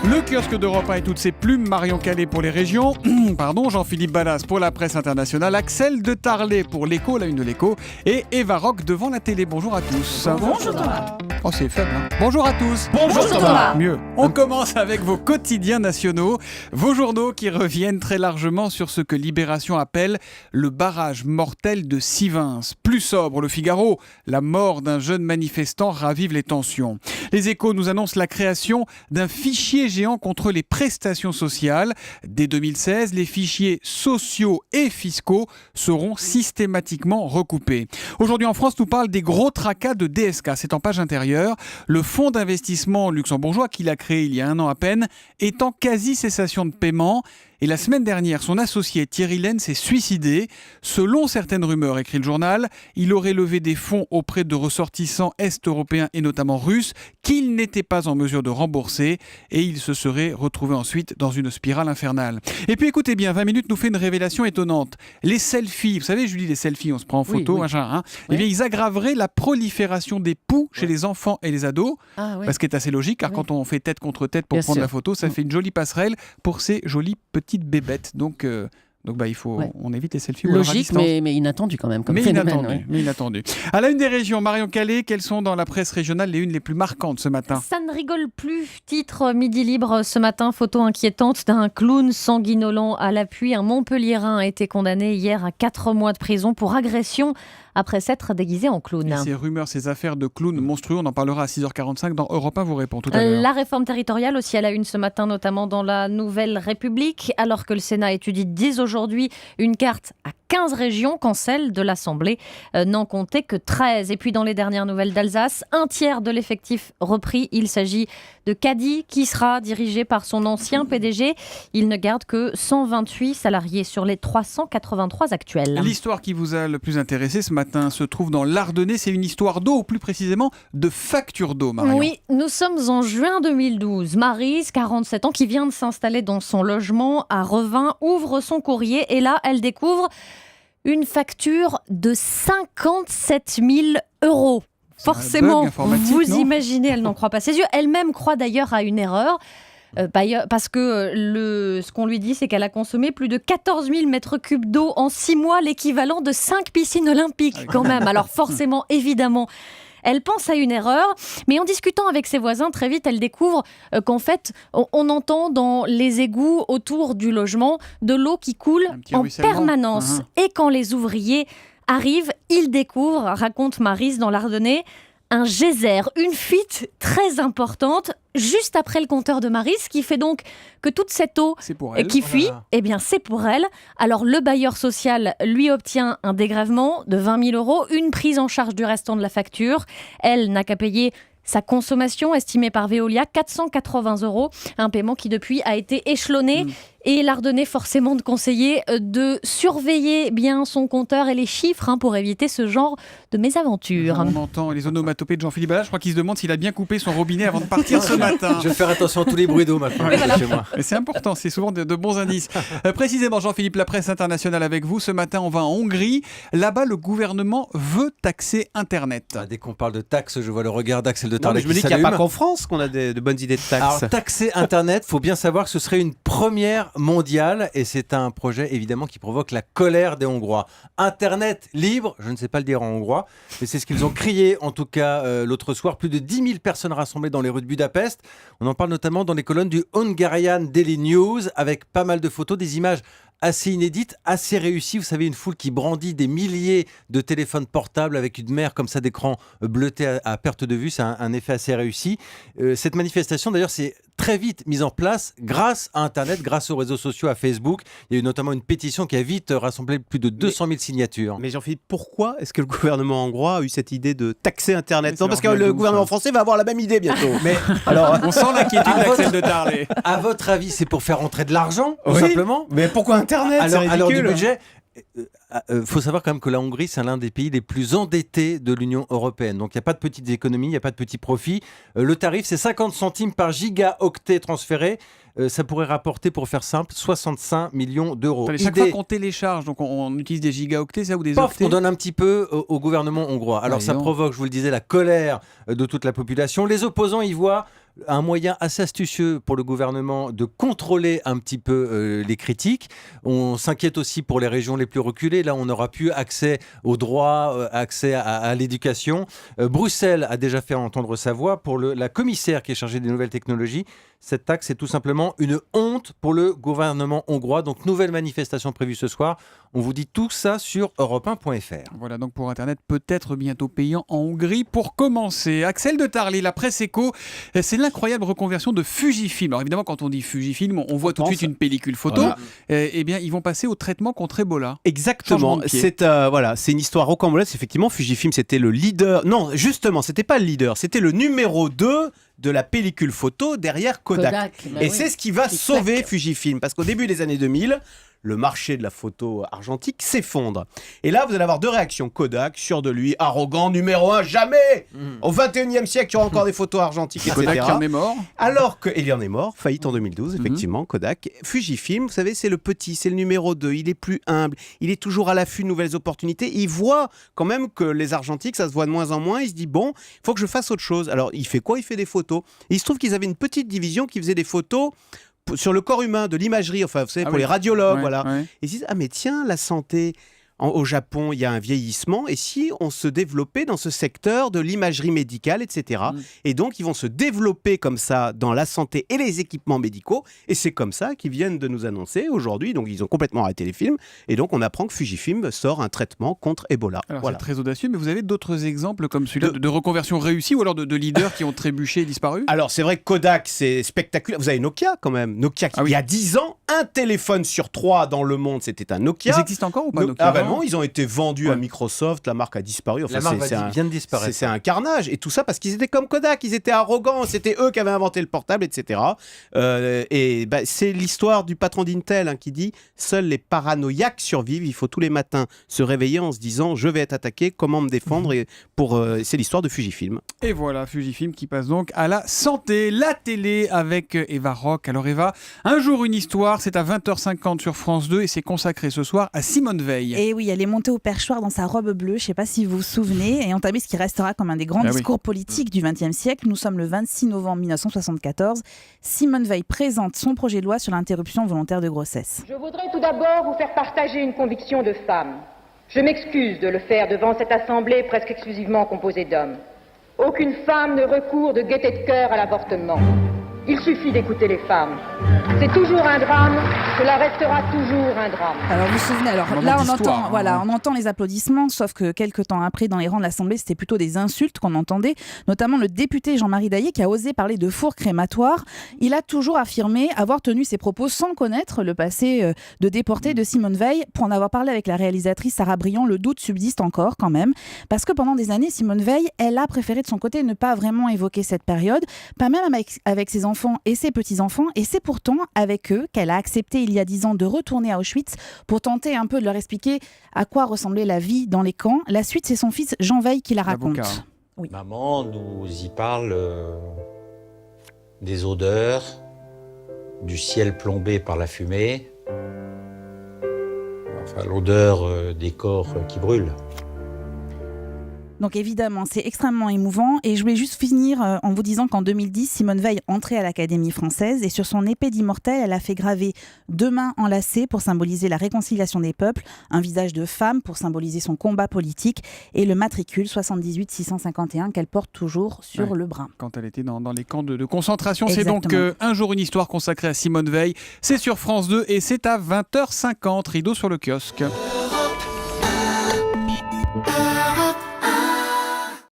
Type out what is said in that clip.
Le kiosque d'Europe 1 et toutes ses plumes, Marion Calais pour les régions, Jean-Philippe Ballas pour la presse internationale, Axel de Tarlet pour l'écho, la une de l'écho, et Eva Rock devant la télé. Bonjour à tous. Bonjour Thomas. Oh, c'est faible, hein. Bonjour à tous. Bonjour Thomas. Mieux. On commence avec vos quotidiens nationaux, vos journaux qui reviennent très largement sur ce que Libération appelle le barrage mortel de Sivins. Plus sobre, Le Figaro, la mort d'un jeune manifestant ravive les tensions. Les Échos nous annoncent la création d'un fichier géant contre les prestations sociales. Dès 2016, les fichiers sociaux et fiscaux seront systématiquement recoupés. Aujourd'hui en France, nous parle des gros tracas de DSK. C'est en page intérieure. Le fonds d'investissement luxembourgeois qu'il a créé il y a 1 an à peine est en quasi-cessation de paiement. Et la semaine dernière, son associé Thierry Lehne s'est suicidé. Selon certaines rumeurs, écrit le journal, il aurait levé des fonds auprès de ressortissants est-européens et notamment russes qu'il n'était pas en mesure de rembourser et il se serait retrouvé ensuite dans une spirale infernale. Et puis écoutez bien, 20 minutes nous fait une révélation étonnante. Les selfies, vous savez Julie, les selfies, on se prend en photo, machin, hein. Oui. Eh bien, ils aggraveraient la prolifération des poux chez les enfants et les ados. Ce qui est assez logique, car quand on fait tête contre tête pour prendre la photo, ça fait une jolie passerelle pour ces jolies petites bébêtes. Donc il faut, on évite les selfies. Logique, mais inattendu quand même comme phénomène. Mais inattendu. À la une des régions, Marion Calais, quelles sont dans la presse régionale les unes les plus marquantes ce matin ? Ça ne rigole plus. Titre Midi Libre ce matin, photo inquiétante d'un clown sanguinolent à l'appui. Un Montpelliérain a été condamné hier à 4 mois de prison pour agression après s'être déguisé en clown. Et ces rumeurs, ces affaires de clowns monstrueux, on en parlera à 6h45 dans Europe 1 vous répond tout à l'heure. La réforme territoriale aussi à la une ce matin, notamment dans la Nouvelle République, alors que le Sénat étudie dès aujourd'hui une carte à 15 régions quand celle de l'Assemblée n'en comptait que 13. Et puis dans les dernières nouvelles d'Alsace, 1/3 de l'effectif repris. Il s'agit de Caddy qui sera dirigé par son ancien PDG. Il ne garde que 128 salariés sur les 383 actuels. L'histoire qui vous a le plus intéressé ce matin se trouve dans l'Ardennais. C'est une histoire d'eau, ou plus précisément de facture d'eau, Marion. Oui, nous sommes en juin 2012. Maryse, 47 ans, qui vient de s'installer dans son logement à Revin, ouvre son courrier et là, elle découvre une facture de 57 000 €. Forcément, vous imaginez, elle n'en croit pas ses yeux. Elle-même croit d'ailleurs à une erreur. Parce que ce qu'on lui dit, c'est qu'elle a consommé plus de 14 000 mètres cubes d'eau en 6 mois, l'équivalent de 5 piscines olympiques quand même. Alors forcément, évidemment, elle pense à une erreur, mais en discutant avec ses voisins, très vite, elle découvre qu'en fait, on entend dans les égouts autour du logement de l'eau qui coule en permanence. Et quand les ouvriers arrivent, ils découvrent, raconte Maryse dans l'Ardennais, un geyser, une fuite très importante juste après le compteur de Maryse, ce qui fait donc que toute cette eau qui fuit, c'est pour elle. Alors le bailleur social lui obtient un dégrèvement de 20 000 €, une prise en charge du restant de la facture. Elle n'a qu'à payer sa consommation estimée par Veolia, 480 €, un paiement qui depuis a été échelonné. Et l'Ardennais forcément de conseiller de surveiller bien son compteur et les chiffres pour éviter ce genre de mésaventure. On entend les onomatopées de Jean-Philippe Ballas. Je crois qu'il se demande s'il a bien coupé son robinet avant de partir ce matin. Je vais faire attention à tous les bruits d'eau maintenant chez moi. Mais c'est important, c'est souvent de bons indices. Précisément, Jean-Philippe, la presse internationale avec vous. Ce matin, on va en Hongrie. Là-bas, le gouvernement veut taxer Internet. Dès qu'on parle de taxes, je vois le regard d'Axel de Tarlet qui s'allume. Je me dis qu'il n'y a pas qu'en France qu'on a de bonnes idées de taxes. Alors, taxer Internet, il faut bien savoir que ce serait une première mondiale et c'est un projet évidemment qui provoque la colère des Hongrois. Internet libre, je ne sais pas le dire en hongrois, mais c'est ce qu'ils ont crié en tout cas l'autre soir. Plus de 10 000 personnes rassemblées dans les rues de Budapest. On en parle notamment dans les colonnes du Hungarian Daily News avec pas mal de photos, des images assez inédite, assez réussie. Vous savez, une foule qui brandit des milliers de téléphones portables avec une mer comme ça d'écran bleuté à perte de vue. C'est un effet assez réussi. Cette manifestation, d'ailleurs, c'est très vite mise en place grâce à Internet, grâce aux réseaux sociaux, à Facebook. Il y a eu notamment une pétition qui a vite rassemblé plus de 200 000 signatures. Mais Jean-Philippe, pourquoi est-ce que le gouvernement hongrois a eu cette idée de taxer Internet ? Non, parce que le gouvernement français va avoir la même idée bientôt. Mais alors, on sent l'inquiétude d'Axel de Tarlet. À votre avis, c'est pour faire rentrer de l'argent, tout simplement ? Mais pourquoi Internet ? C'est ridicule. Alors du budget. Faut savoir quand même que la Hongrie, c'est l'un des pays les plus endettés de l'Union européenne. Donc il n'y a pas de petites économies, il n'y a pas de petits profits. Le tarif, c'est 50 centimes par gigaoctet transféré. Ça pourrait rapporter, pour faire simple, 65 millions d'euros. Chaque fois qu'on télécharge, donc on utilise des gigaoctets, ça, ou des octets ? On donne un petit peu au gouvernement hongrois. Alors ça provoque, je vous le disais, la colère de toute la population. Les opposants y voient un moyen assez astucieux pour le gouvernement de contrôler un petit peu les critiques. On s'inquiète aussi pour les régions les plus reculées. Là, on n'aura plus accès aux droits, accès à l'éducation. Bruxelles a déjà fait entendre sa voix. Pour la commissaire qui est chargée des nouvelles technologies, cette taxe est tout simplement une honte pour le gouvernement hongrois. Donc, nouvelle manifestation prévue ce soir. On vous dit tout ça sur europe1.fr. Voilà donc pour Internet peut-être bientôt payant en Hongrie. Pour commencer, Axel de Tarly, la presse éco, c'est l'incroyable reconversion de Fujifilm. Alors évidemment, quand on dit Fujifilm, on voit tout de suite une pellicule photo. Voilà. Eh bien, ils vont passer au traitement contre Ebola. Exactement. C'est une histoire rocambolesque. Effectivement, Fujifilm, c'était le leader. Non, justement, c'était pas le leader. C'était le numéro 2 de la pellicule photo derrière Kodak. Et c'est ce qui va sauver Fujifilm. Parce qu'au début des années 2000, le marché de la photo argentique s'effondre. Et là, vous allez avoir deux réactions. Kodak, sûr de lui, arrogant, numéro 1, jamais au 21e siècle, il y aura encore des photos argentiques, etc. Kodak qui en est mort. Alors qu'il en est mort, faillite en 2012, effectivement, Kodak. Fujifilm, vous savez, c'est le petit, c'est le numéro 2, il est plus humble, il est toujours à l'affût de nouvelles opportunités. Il voit quand même que les argentiques, ça se voit de moins en moins. Il se dit, bon, il faut que je fasse autre chose. Alors, il fait quoi? Il fait des photos. Et il se trouve qu'ils avaient une petite division qui faisait des photos sur le corps humain, de l'imagerie, enfin, vous savez, pour les radiologues, voilà. Ouais. Et ils se disent, ah mais tiens, la santé, au Japon, il y a un vieillissement, et si on se développait dans ce secteur de l'imagerie médicale, etc. Et donc, ils vont se développer comme ça dans la santé et les équipements médicaux, et c'est comme ça qu'ils viennent de nous annoncer aujourd'hui, donc ils ont complètement arrêté les films, et donc on apprend que Fujifilm sort un traitement contre Ebola. Alors voilà. C'est très audacieux, mais vous avez d'autres exemples comme celui-là de reconversion réussie, ou alors de leaders qui ont trébuché et disparu? Alors c'est vrai que Kodak, c'est spectaculaire. Vous avez Nokia quand même. Nokia, il y a 10 ans, un téléphone sur 3 dans le monde, c'était un Nokia. Ils existent encore ou pas, Nokia? Non, ils ont été vendus à Microsoft, la marque a disparu. Enfin, la marque vient de disparaître. C'est un carnage. Et tout ça parce qu'ils étaient comme Kodak, ils étaient arrogants, c'était eux qui avaient inventé le portable, etc. C'est l'histoire du patron d'Intel qui dit « Seuls les paranoïaques survivent, il faut tous les matins se réveiller en se disant « Je vais être attaqué, comment me défendre ?» C'est l'histoire de Fujifilm. Et voilà, Fujifilm qui passe donc à la santé, la télé avec Eva Rock. Alors Eva, un jour une histoire, c'est à 20h50 sur France 2 et c'est consacré ce soir à Simone Veil. Et oui, elle est montée au perchoir dans sa robe bleue, je ne sais pas si vous vous souvenez, et entamé ce qui restera comme un des grands discours politiques du XXe siècle. Nous sommes le 26 novembre 1974. Simone Veil présente son projet de loi sur l'interruption volontaire de grossesse. Je voudrais tout d'abord vous faire partager une conviction de femme. Je m'excuse de le faire devant cette assemblée presque exclusivement composée d'hommes. Aucune femme ne recourt de gaieté de cœur à l'avortement. Il suffit d'écouter les femmes. C'est toujours un drame, cela restera toujours un drame. Alors vous vous souvenez, là on entend les applaudissements, sauf que quelques temps après, dans les rangs de l'Assemblée, c'était plutôt des insultes qu'on entendait, notamment le député Jean-Marie Daillet qui a osé parler de four crématoire. Il a toujours affirmé avoir tenu ses propos sans connaître le passé de déporté de Simone Veil. Pour en avoir parlé avec la réalisatrice Sarah Briand, le doute subsiste encore quand même, parce que pendant des années, Simone Veil, elle a préféré de son côté ne pas vraiment évoquer cette période, pas même avec ses enfants et ses petits-enfants, et c'est pourtant avec eux qu'elle a accepté il y a 10 ans de retourner à Auschwitz pour tenter un peu de leur expliquer à quoi ressemblait la vie dans les camps. La suite, c'est son fils Jean Veil qui la raconte. Oui. Maman nous y parle des odeurs, du ciel plombé par la fumée, enfin l'odeur des corps qui brûlent. Donc évidemment, c'est extrêmement émouvant. Et je voulais juste finir en vous disant qu'en 2010, Simone Veil entrait à l'Académie française et sur son épée d'immortel, elle a fait graver 2 mains enlacées pour symboliser la réconciliation des peuples, un visage de femme pour symboliser son combat politique et le matricule 78 651 qu'elle porte toujours sur le bras. Quand elle était dans les camps de concentration. Exactement. C'est donc un jour une histoire consacrée à Simone Veil. C'est sur France 2 et c'est à 20h50. Rideau sur le kiosque.